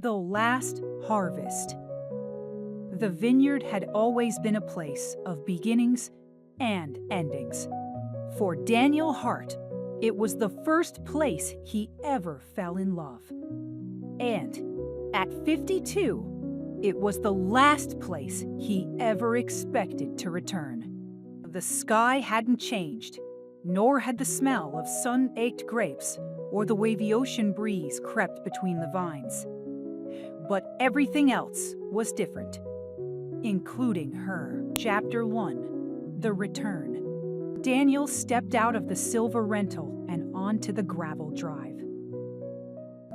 The last harvest. The vineyard had always been a place of beginnings and endings. For Daniel Hart, it was the first place he ever fell in love. And at 52, it was the last place he ever expected to return. The sky hadn't changed, nor had the smell of sun-baked grapes or the way the ocean breeze crept between the vines. But everything else was different, including her. Chapter 1. The Return. Daniel stepped out of the silver rental and onto the gravel drive.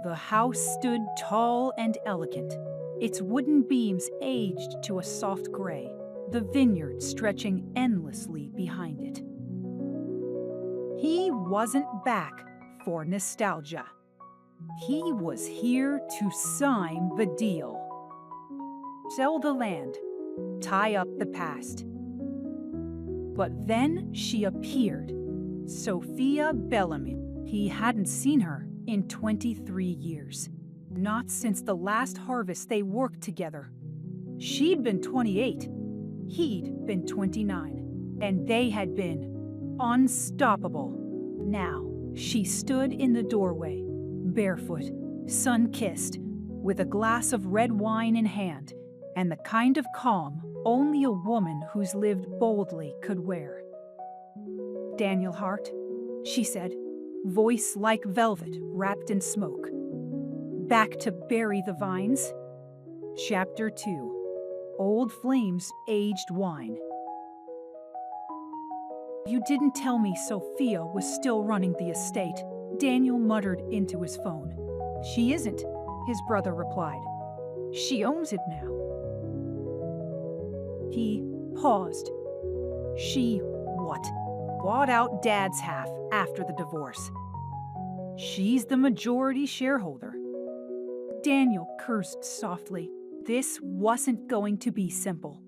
The house stood tall and elegant, its wooden beams aged to a soft gray, the vineyard stretching endlessly behind it. He wasn't back for nostalgia. He was here to sign the deal. Sell the land, tie up the past. But then she appeared, Sophia Bellamy. He hadn't seen her in 23 years, not since the last harvest they worked together. She'd been 28, he'd been 29, and they had been unstoppable. Now, she stood in the doorway, barefoot, sun-kissed, with a glass of red wine in hand, and the kind of calm only a woman who's lived boldly could wear. "Daniel Hart," she said, voice like velvet wrapped in smoke. "Back to bury the vines?" Chapter 2. Old Flames Aged Wine. "You didn't tell me Sophia was still running the estate," Daniel muttered into his phone. "She isn't," his brother replied. "She owns it now." He paused. She what? Bought out Dad's half after the divorce. She's the majority shareholder. Daniel cursed softly. This wasn't going to be simple.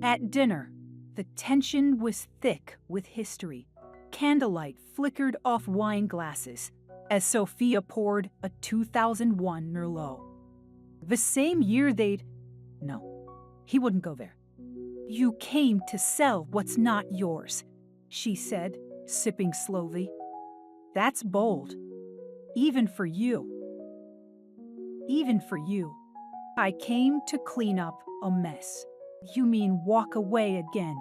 At dinner, the tension was thick with history. Candlelight flickered off wine glasses as Sophia poured a 2001 Merlot. The same year No, he wouldn't go there. "You came to sell what's not yours," she said, sipping slowly. "That's bold. Even for you. Even for you. I came to clean up a mess." "You mean walk away again?"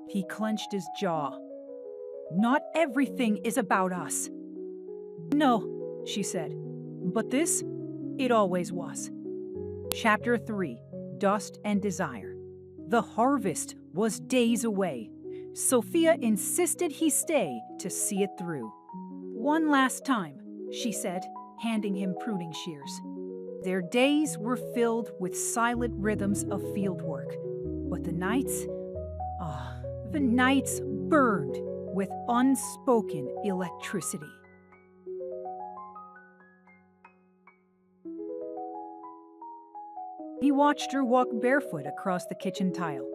He clenched his jaw. "Not everything is about us." "No," she said. "But this, it always was." Chapter 3. Dust and Desire. The harvest was days away. Sophia insisted he stay to see it through. "One last time," she said, handing him pruning shears. Their days were filled with silent rhythms of fieldwork, but the nights burned with unspoken electricity. He watched her walk barefoot across the kitchen tile.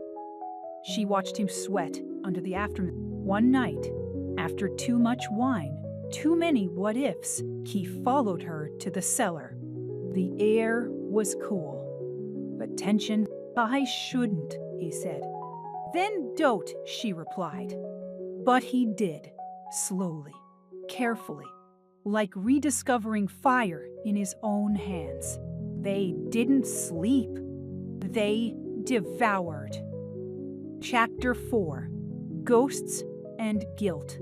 She watched him sweat under the afternoon. One night, after too much wine, too many what-ifs, he followed her to the cellar. The air was cool, but tension. "I shouldn't," he said. "Then don't," she replied. But he did, slowly, carefully, like rediscovering fire in his own hands. They didn't sleep. They devoured. Chapter 4. Ghosts and Guilt.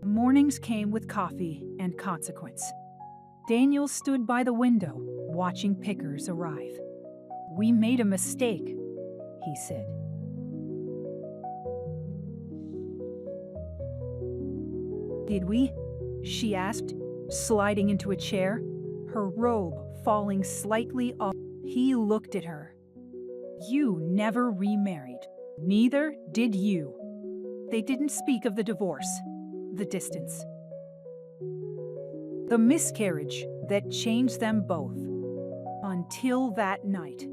Mornings came with coffee and consequence. Daniel stood by the window, watching pickers arrive. "We made a mistake," he said. "Did we?" she asked, sliding into a chair, her robe falling slightly off. He looked at her. "You never remarried. Neither did you." They didn't speak of the divorce, the distance, the miscarriage that changed them both. Until that night.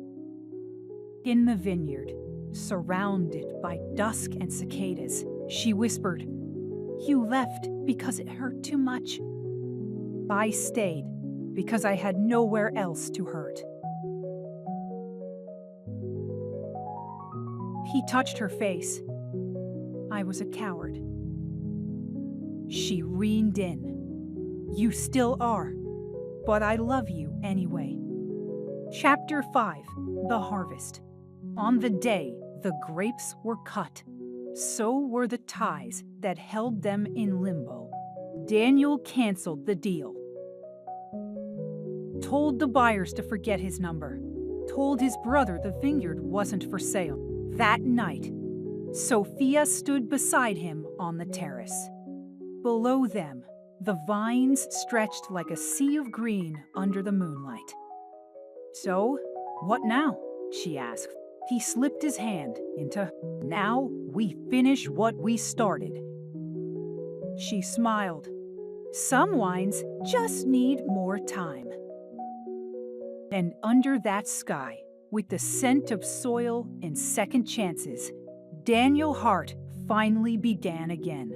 In the vineyard, surrounded by dusk and cicadas, she whispered, "You left because it hurt too much." "I stayed because I had nowhere else to hurt. He touched her face. I was a coward. She reined in. You still are, but I love you anyway. Chapter 5. The Harvest. On the day the grapes were cut, so were the ties that held them in limbo. Daniel canceled the deal. Told the buyers to forget his number. Told his brother the vineyard wasn't for sale. That night, Sophia stood beside him on the terrace. Below them, the vines stretched like a sea of green under the moonlight. So, what now? She asked. He slipped his hand into, now we finish what we started. She smiled. Some wines just need more time. And under that sky, with the scent of soil and second chances, Daniel Hart finally began again.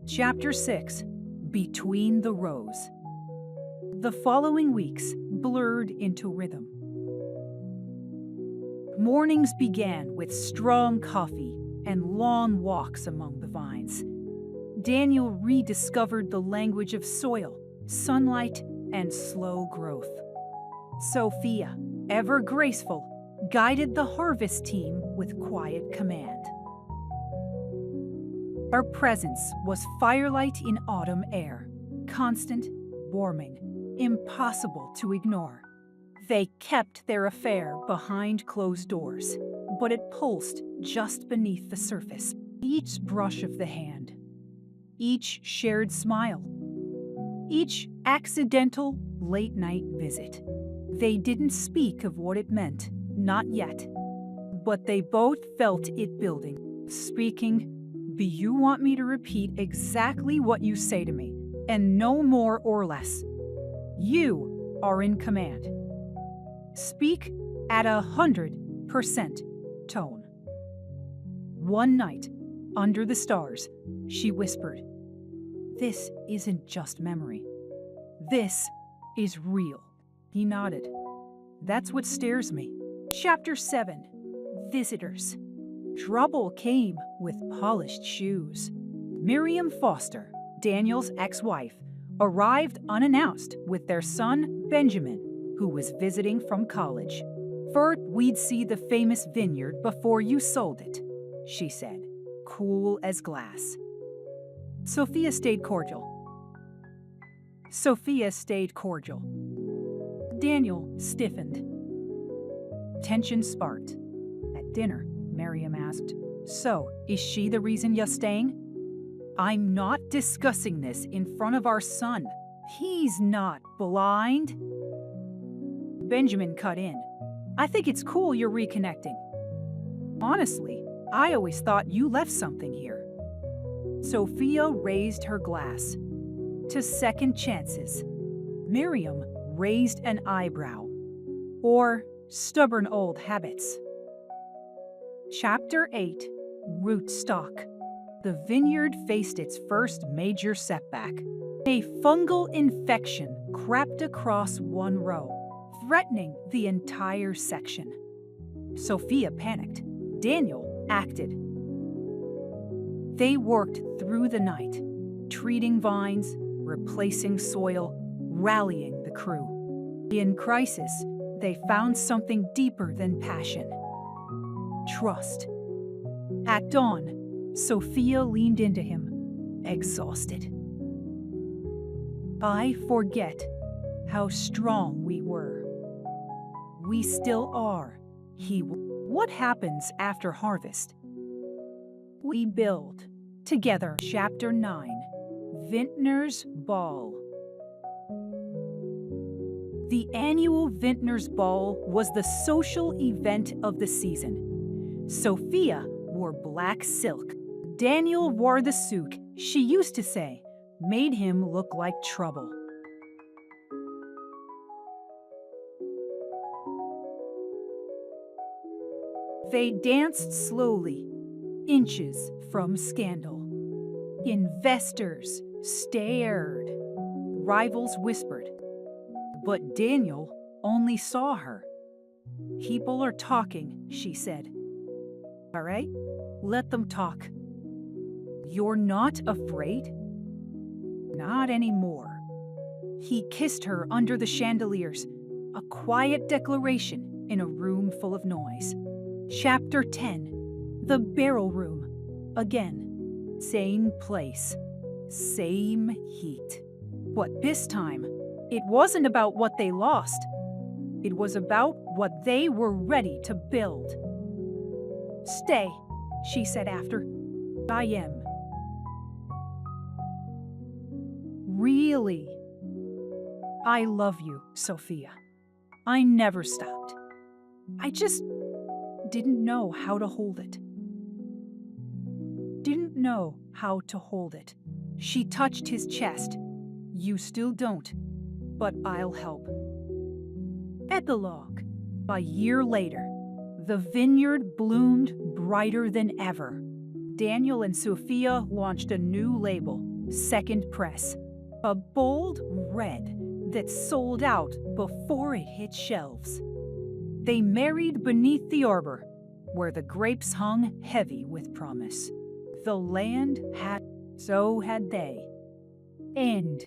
Chapter 6. Between the Rows. The following weeks blurred into rhythm. Mornings began with strong coffee and long walks among the vines. Daniel rediscovered the language of soil, sunlight, and slow growth. Sophia, ever graceful, guided the harvest team with quiet command. Her presence was firelight in autumn air, constant, warming, impossible to ignore. They kept their affair behind closed doors, but it pulsed just beneath the surface. Each brush of the hand, each shared smile, each accidental late-night visit. They didn't speak of what it meant, not yet, but they both felt it building. Speaking, "Do you want me to repeat exactly what you say to me, and no more or less? You are in command. Speak at 100% tone." One night, under the stars, she whispered, "This isn't just memory. This is real." He nodded. "That's what scares me." Chapter 7. Visitors. Trouble came with polished shoes. Miriam Foster, Daniel's ex-wife, arrived unannounced with their son, Benjamin, who was visiting from college. "First, we'd see the famous vineyard before you sold it," she said, cool as glass. Sophia stayed cordial. Daniel stiffened. Tension sparked. At dinner, Miriam asked, "So, is she the reason you're staying?" "I'm not discussing this in front of our son. He's not blind." Benjamin cut in. "I think it's cool you're reconnecting. Honestly, I always thought you left something here." Sophia raised her glass. "To second chances." Miriam raised an eyebrow. "Or stubborn old habits." Chapter 8. Rootstock. The vineyard faced its first major setback. A fungal infection crept across one row, threatening the entire section. Sophia panicked. Daniel acted. They worked through the night, treating vines, replacing soil, rallying the crew. In crisis, they found something deeper than passion. Trust. At dawn, Sophia leaned into him, exhausted. "I forget how strong we were. We still are," What happens after harvest? We build together. Chapter 9. Vintner's Ball. The annual Vintner's Ball was the social event of the season. Sophia wore black silk. Daniel wore the souk she used to say made him look like trouble. They danced slowly, inches from scandal. Investors stared. Rivals whispered. But Daniel only saw her. "People are talking," she said. "All right, let them talk." "You're not afraid?" "Not anymore." He kissed her under the chandeliers, a quiet declaration in a room full of noise. Chapter 10. The Barrel Room. Again, same place, same heat. But this time, it wasn't about what they lost. It was about what they were ready to build. "Stay," she said after. "I am." "Really? I love you, Sophia. I never stopped. I just didn't know how to hold it." Didn't know how to hold it. She touched his chest. "You still don't, but I'll help." Epilogue. A year later, the vineyard bloomed brighter than ever. Daniel and Sophia launched a new label, Second Press, a bold red that sold out before it hit shelves. They married beneath the arbor, where the grapes hung heavy with promise. The land had, so had they. End.